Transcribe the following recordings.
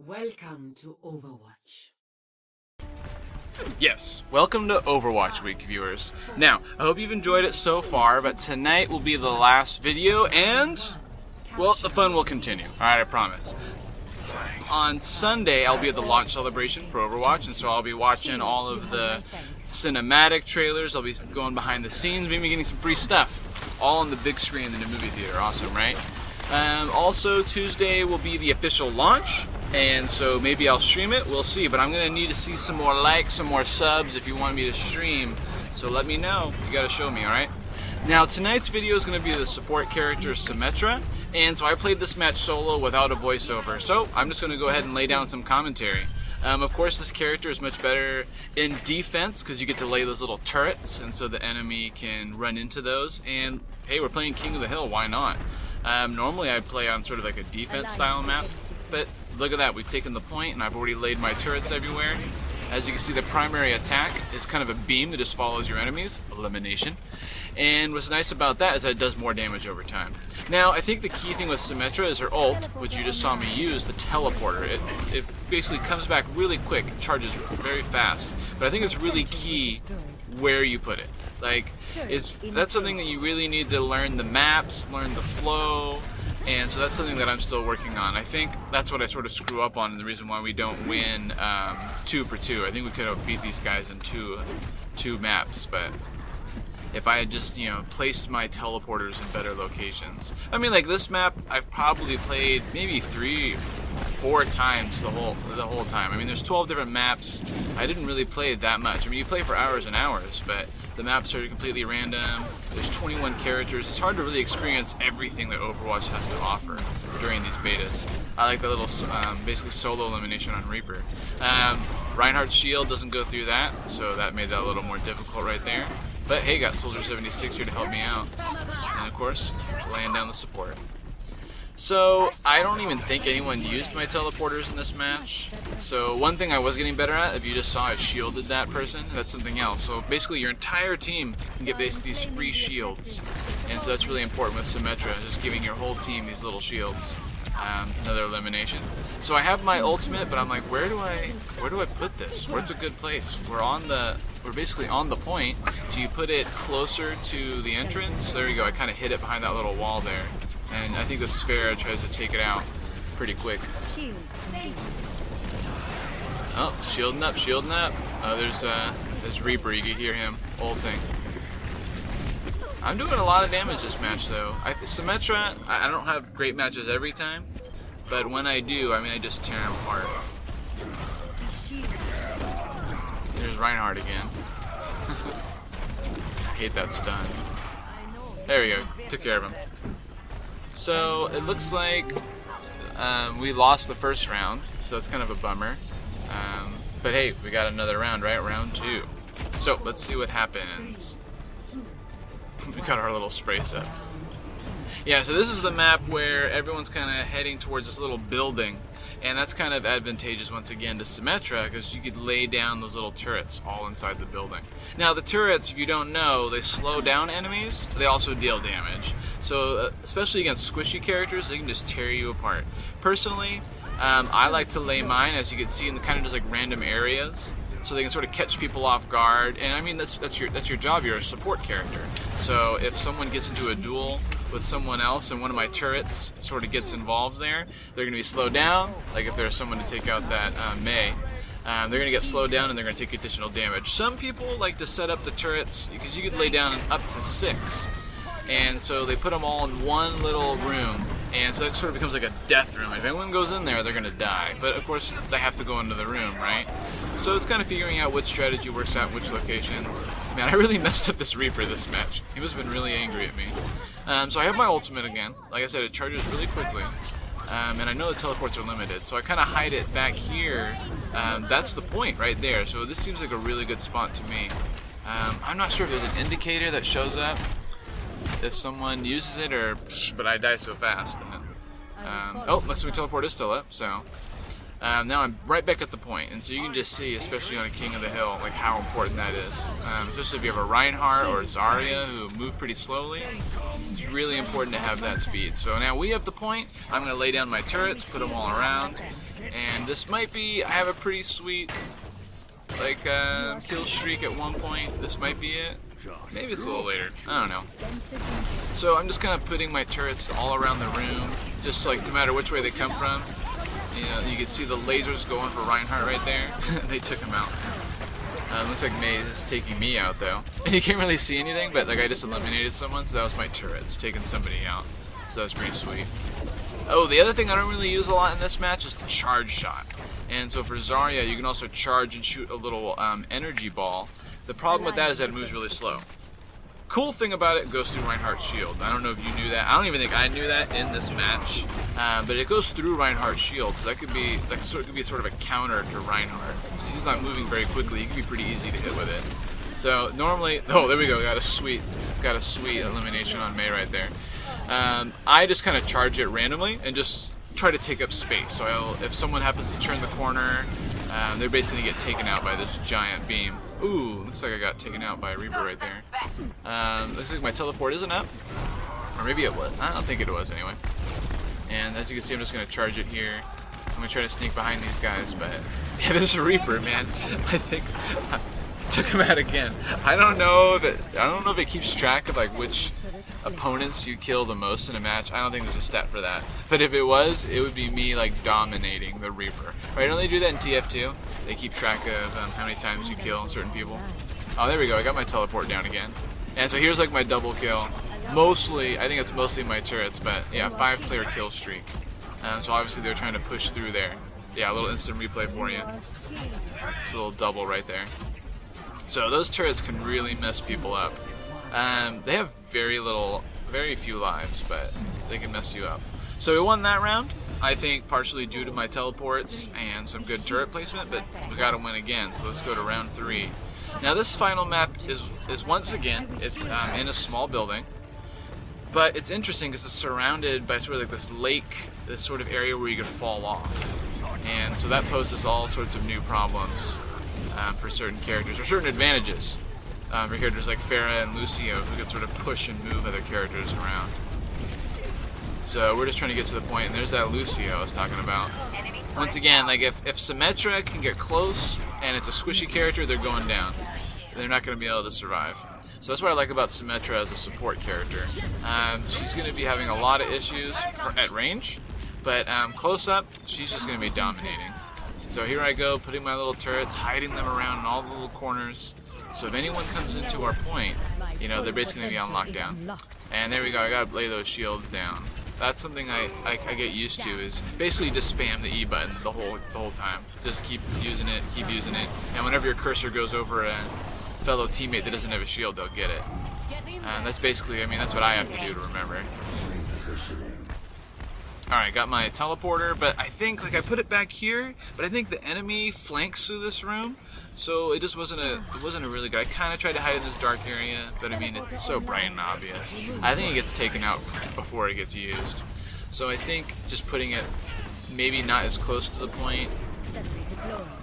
Welcome to Overwatch. Yes, welcome to Overwatch Week, viewers. Now, I hope you've enjoyed it so far, but tonight will be the last video, and, well, the fun will continue. Alright, I promise. On Sunday, I'll be at the launch celebration for Overwatch, and so I'll be watching all of the cinematic trailers. I'll be going behind the scenes, maybe getting some free stuff, all on the big screen in the movie theater. Awesome, right? Also, Tuesday will be the official launch, and so maybe I'll stream it. We'll see, but I'm going to need to see some more likes, some more subs if you want me to stream. So let me know. You got to show me, alright? Now, tonight's video is going to be the support character Symmetra, and so I played this match solo without a voiceover. So I'm just going to go ahead and lay down some commentary. Of course, this character is much better in defense because you get to lay those little turrets, and so the enemy can run into those. And hey, we're playing King of the Hill, why not? Normally I'd play on sort of like a defense style map, but look at that, we've taken the point and I've already laid my turrets everywhere. As you can see, the primary attack is kind of a beam that just follows your enemies, elimination. And what's nice about that is that it does more damage over time. Now, I think the key thing with Symmetra is her ult, which you just saw me use, the teleporter. It basically comes back really quick, charges very fast. But I think it's really key where you put it. Like, that's something that you really need to learn the maps, learn the flow, and so that's something that I'm still working on. I think that's what I sort of screw up on, and the reason why we don't win 2 for 2. I think we could have beat these guys in two maps, but if I had just, placed my teleporters in better locations. I mean, like this map, I've probably played maybe 3-4 times the whole time. I mean, there's 12 different maps. I didn't really play that much. I mean, you play for hours and hours, but the maps are completely random. There's 21 characters. It's hard to really experience everything that Overwatch has to offer during these betas. I like the little, basically solo elimination on Reaper. Reinhardt's shield doesn't go through that, so that made that a little more difficult right there. But hey, got Soldier 76 here to help me out. And of course, laying down the support. So, I don't even think anyone used my teleporters in this match. So, one thing I was getting better at, if you just saw I shielded that person, that's something else. So, basically, your entire team can get basically these free shields. And so that's really important with Symmetra, just giving your whole team these little shields. Another elimination. So I have my ultimate, but I'm like, where do I put this? Where's a good place? We're basically on the point. Do you put it closer to the entrance? There you go. I kind of hit it behind that little wall there, and I think the Sphere tries to take it out pretty quick. Oh, shielding up, shielding up. Oh, there's Reaper. You can hear him ulting. I'm doing a lot of damage this match, though. Symmetra, I don't have great matches every time, but when I do, I mean, I just tear him apart. There's Reinhardt again. I hate that stun. There we go. Took care of him. So, it looks like we lost the first round, so that's kind of a bummer. But hey, we got another round, right? Round 2. So, let's see what happens. We got our little spray set. Yeah, so this is the map where everyone's kind of heading towards this little building, and that's kind of advantageous once again to Symmetra because you could lay down those little turrets all inside the building. Now the turrets, if you don't know, they slow down enemies, they also deal damage. So especially against squishy characters, they can just tear you apart. Personally, I like to lay mine, as you can see, in kind of just like random areas, so they can sort of catch people off guard. And I mean, that's your job. You're a support character. So if someone gets into a duel with someone else and one of my turrets sort of gets involved there, they're going to be slowed down. Like if there's someone to take out that Mei, they're going to get slowed down and they're going to take additional damage. Some people like to set up the turrets because you could lay down up to 6. And so they put them all in one little room, and so it sort of becomes like a death room. If anyone goes in there, they're going to die. But of course, they have to go into the room, right? So it's kind of figuring out which strategy works out in which locations. Man, I really messed up this Reaper this match. He must have been really angry at me. So I have my ultimate again. Like I said, it charges really quickly. And I know the teleports are limited, so I kind of hide it back here. That's the point right there. So this seems like a really good spot to me. I'm not sure if there's an indicator that shows up if someone uses it, but I die so fast. Oh, looks like my teleport is still up, so now I'm right back at the point, and so you can just see, especially on a King of the Hill, like how important that is. Especially if you have a Reinhardt or a Zarya who move pretty slowly, it's really important to have that speed. So now we have the point. I'm going to lay down my turrets, put them all around, And this might be, I have a pretty sweet like kill streak at one point. This might be it. Maybe it's a little later. I don't know. So I'm just kind of putting my turrets all around the room, just like no matter which way they come from. You know, you can see the lasers going for Reinhardt right there. They took him out. Looks like Mei is taking me out though. And you can't really see anything, but like I just eliminated someone, so that was my turrets taking somebody out. So that was pretty sweet. Oh, the other thing I don't really use a lot in this match is the charge shot. And so for Zarya, you can also charge and shoot a little energy ball. The problem with that is that it moves really slow. Cool thing about it goes through Reinhardt's shield. I don't know if you knew that. I don't even think I knew that in this match. But it goes through Reinhardt's shield, so that could be like sort of a counter to Reinhardt. Since he's not moving very quickly, he can be pretty easy to hit with it. So normally, oh, there we go. Got a sweet elimination on Mei right there. I just kind of charge it randomly and just try to take up space. So if someone happens to turn the corner, they're basically gonna get taken out by this giant beam. Ooh, looks like I got taken out by a Reaper right there. Looks like my teleport isn't up. Or maybe it was. I don't think it was anyway. And as you can see, I'm just going to charge it here. I'm going to try to sneak behind these guys, but yeah, there's a Reaper, man. I think I took him out again. I don't know if it keeps track of like which opponents you kill the most in a match. I don't think there's a stat for that. But if it was, it would be me like dominating the Reaper. Right? Don't they do that in TF2? They keep track of how many times you kill certain people. Oh, there we go. I got my teleport down again. And so here's like my double kill. Mostly, I think it's mostly my turrets, but yeah, 5-player kill streak. So obviously they're trying to push through there. Yeah, a little instant replay for you. It's a little double right there. So those turrets can really mess people up. They have very few lives, but they can mess you up. So we won that round. I think partially due to my teleports and some good turret placement, but we gotta win again, so let's go to round 3. Now this final map is once again, it's in a small building, but it's interesting because it's surrounded by sort of like this lake, this sort of area where you could fall off. And so that poses all sorts of new problems for certain characters, or certain advantages for characters like Pharah and Lucio, who can sort of push and move other characters around. So we're just trying to get to the point, and there's that Lucio I was talking about. Once again, like if Symmetra can get close and it's a squishy character, they're going down. They're not going to be able to survive. So that's what I like about Symmetra as a support character. She's going to be having a lot of issues at range, but close up, she's just going to be dominating. So here I go, putting my little turrets, hiding them around in all the little corners. So if anyone comes into our point, you know, they're basically going to be on lockdown. And there we go, I got to lay those shields down. That's something I get used to, is basically just spam the E button the whole time. Just keep using it, and whenever your cursor goes over a fellow teammate that doesn't have a shield, they'll get it. And that's basically, I mean, that's what I have to do to remember. Alright, got my teleporter, but I think, like, I put it back here, but I think the enemy flanks through this room, so it just wasn't a really good. I kind of tried to hide in this dark area, but I mean, it's so bright and obvious. I think it gets taken out before it gets used. So I think just putting it maybe not as close to the point,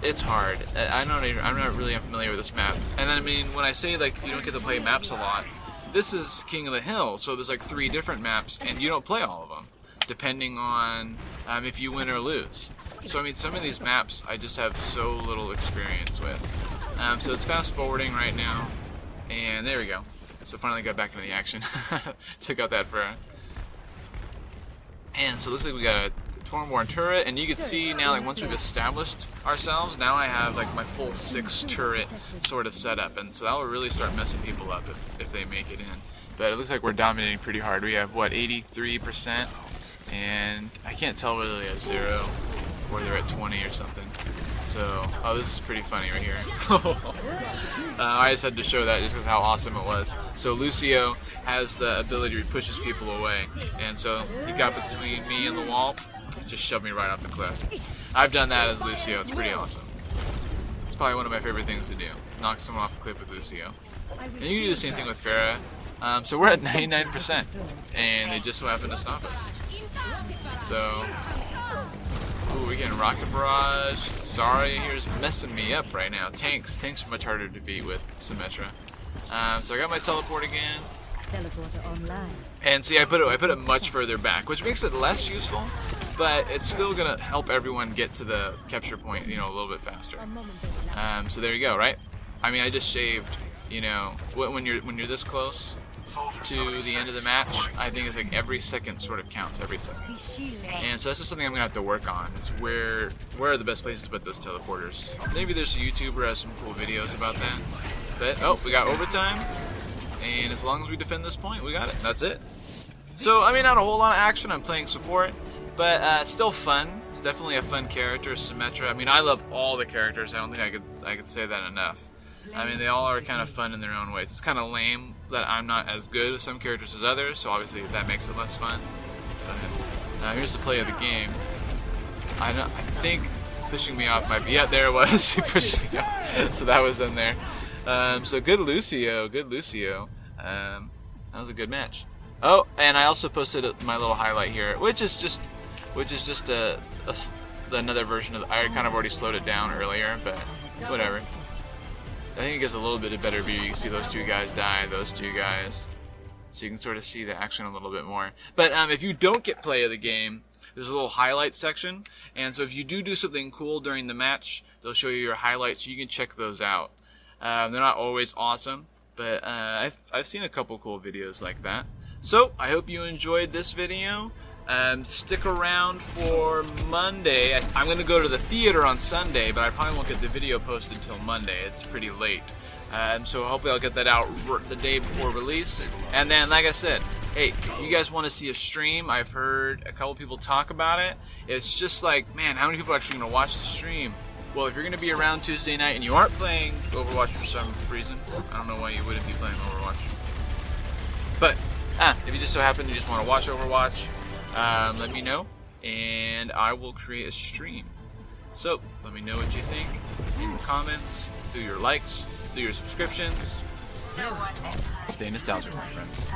it's hard. I'm not really familiar with this map. And then, I mean, when I say, like, you don't get to play maps a lot, this is King of the Hill, so there's like 3 different maps, and you don't play all of them, depending on if you win or lose. So I mean, some of these maps I just have so little experience with. So it's fast forwarding right now, and there we go. So finally got back into the action. Took out that Pharah. And so it looks like we got a Tornborn turret, and you can see now, like, once we've established ourselves, now I have like my full 6 turret sort of setup, and so that will really start messing people up if they make it in. But it looks like we're dominating pretty hard. We have, what, 83%? And I can't tell whether they have 0 or they're at 20 or something. So, oh, this is pretty funny right here. I just had to show that just because how awesome it was. So Lucio has the ability to pushes people away, and so he got between me and the wall, just shoved me right off the cliff. I've done that as Lucio. It's pretty awesome. It's probably one of my favorite things to do. Knock someone off a cliff with Lucio. And you can do the same thing with Pharah. So we're at 99%, and they just so happen to stop us. So, ooh, we're getting Rocket Barrage. Zarya here is messing me up right now. Tanks are much harder to defeat with Symmetra. So I got my teleport again. And see, I put it much further back, which makes it less useful. but it's still gonna help everyone get to the capture point, you know, a little bit faster. So there you go, right? I mean, I just shaved, you know, when you're this close to the end of the match, I think it's like every second sort of counts, every second. And so that's just something I'm gonna have to work on, is where are the best places to put those teleporters. Maybe there's a YouTuber who has some cool videos about that. But, oh, we got overtime, and as long as we defend this point, we got it. That's it. So, I mean, not a whole lot of action. I'm playing support, but it's still fun. It's definitely a fun character, Symmetra. I mean, I love all the characters. I don't think I could say that enough. I mean, they all are kind of fun in their own ways. It's kind of lame that I'm not as good with some characters as others, so obviously that makes it less fun. But, here's the play of the game. I think pushing me off might be... Yeah, there it was. He pushed me off. So that was in there. So good Lucio. Good Lucio. That was a good match. Oh, and I also posted my little highlight here, which is just another version of... I kind of already slowed it down earlier, but whatever. I think it gives a little bit of better view. You can see those two guys die, those two guys. So you can sort of see the action a little bit more. But if you don't get play of the game, there's a little highlight section. And so if you do something cool during the match, they'll show you your highlights, so you can check those out. They're not always awesome, but I've seen a couple cool videos like that. So I hope you enjoyed this video. Stick around for Monday. I'm going to go to the theater on Sunday, but I probably won't get the video posted until Monday. It's pretty late. So hopefully I'll get that out the day before release. And then, like I said, hey, if you guys want to see a stream, I've heard a couple people talk about it. It's just like, man, how many people are actually going to watch the stream? Well, if you're going to be around Tuesday night and you aren't playing Overwatch for some reason, I don't know why you wouldn't be playing Overwatch. But, if you just so happen you just want to watch Overwatch, let me know, and I will create a stream. So, let me know what you think in the comments, through your likes, through your subscriptions. Stay nostalgic, my friends.